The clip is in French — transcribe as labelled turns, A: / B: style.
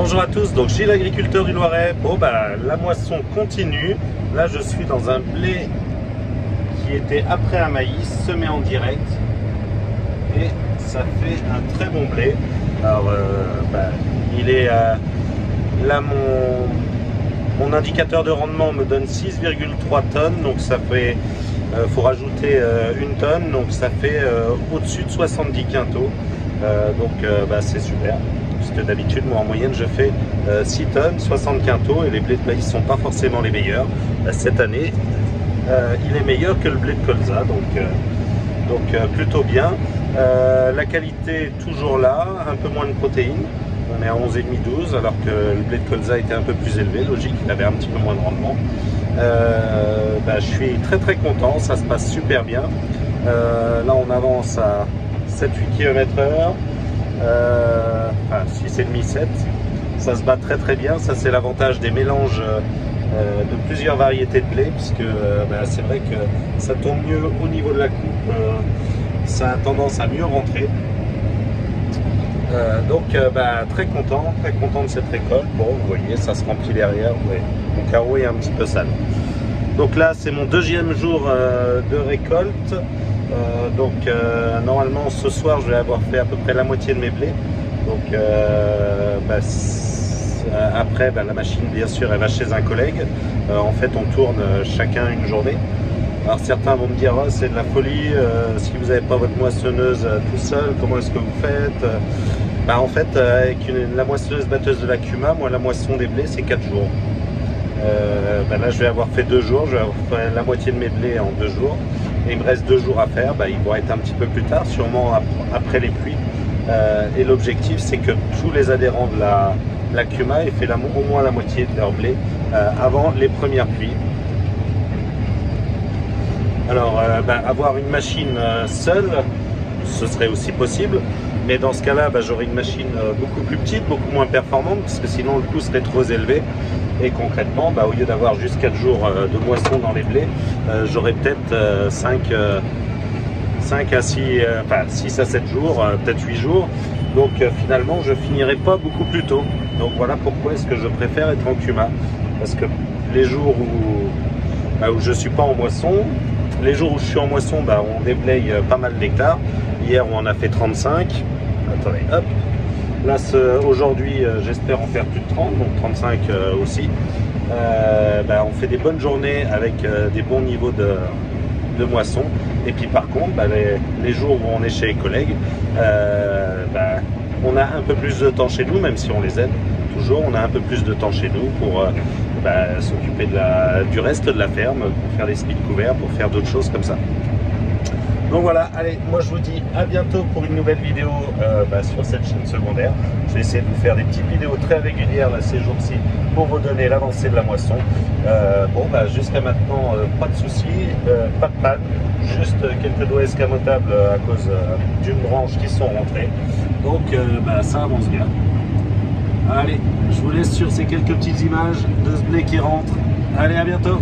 A: Bonjour à tous, donc Gilles, agriculteur du Loiret. Bon la moisson continue. Là je suis dans un blé qui était après un maïs semé en direct et ça fait un très bon blé. Alors il est là, mon indicateur de rendement me donne 6,3 tonnes, donc ça fait faut rajouter une tonne, donc ça fait au-dessus de 70 quintaux. C'est super. Parce que d'habitude, moi en moyenne, je fais 6 tonnes, 60 quintaux, et les blés de maïs ne sont pas forcément les meilleurs. Cette année, il est meilleur que le blé de colza, donc plutôt bien. La qualité toujours là, un peu moins de protéines. On est à 11,5-12, alors que le blé de colza était un peu plus élevé, logique, il avait un petit peu moins de rendement. Je suis très content, ça se passe super bien. Là, on avance à 7-8 km/h. 6,5-7, ça se bat très bien. Ça, c'est l'avantage des mélanges de plusieurs variétés de blé, puisque c'est vrai que ça tombe mieux au niveau de la coupe, ça a tendance à mieux rentrer. Très content de cette récolte. Bon, vous voyez, ça se remplit derrière. Ouais. Mon carreau est un petit peu sale. Donc là, c'est mon deuxième jour de récolte. Normalement ce soir je vais avoir fait à peu près la moitié de mes blés. Donc après la machine bien sûr elle va chez un collègue. En fait on tourne chacun une journée. Alors certains vont me dire oh, c'est de la folie, si vous n'avez pas votre moissonneuse tout seul, comment est-ce que vous faites? En fait avec la moissonneuse batteuse de la Cuma, moi la moisson des blés c'est 4 jours. Là je vais avoir fait 2 jours, je vais avoir fait la moitié de mes blés en 2 jours. Et il me reste 2 jours à faire, ils vont être un petit peu plus tard, sûrement après les pluies. Et l'objectif c'est que tous les adhérents de la Cuma aient fait au moins la moitié de leur blé avant les premières pluies. Alors avoir une machine seule, ce serait aussi possible. Mais dans ce cas-là, j'aurais une machine beaucoup plus petite, beaucoup moins performante, parce que sinon le coût serait trop élevé. Et concrètement, au lieu d'avoir juste 4 jours de moisson dans les blés, j'aurais peut-être 6 à 7 jours, peut-être 8 jours. Donc finalement, je finirai pas beaucoup plus tôt. Donc voilà pourquoi est-ce que je préfère être en Cuma. Parce que les jours où je suis pas en moisson, les jours où je suis en moisson, on déblaye pas mal d'hectares. Hier, on en a fait 35. Attendez, hop. Là, aujourd'hui, j'espère en faire plus de 30, donc 35 aussi. On fait des bonnes journées avec des bons niveaux de moisson. Et puis par contre, les jours où on est chez les collègues, on a un peu plus de temps chez nous, même si on les aide toujours, on a un peu plus de temps chez nous pour s'occuper du reste de la ferme, pour faire des semis de couverts, pour faire d'autres choses comme ça. Donc voilà, allez, moi je vous dis à bientôt pour une nouvelle vidéo sur cette chaîne secondaire. Je vais essayer de vous faire des petites vidéos très régulières ces jours-ci pour vous donner l'avancée de la moisson. Jusqu'à maintenant, pas de soucis, pas de panne, juste quelques doigts escamotables à cause d'une branche qui sont rentrées. Donc ça avance bien. Allez, je vous laisse sur ces quelques petites images de ce blé qui rentre. Allez, à bientôt!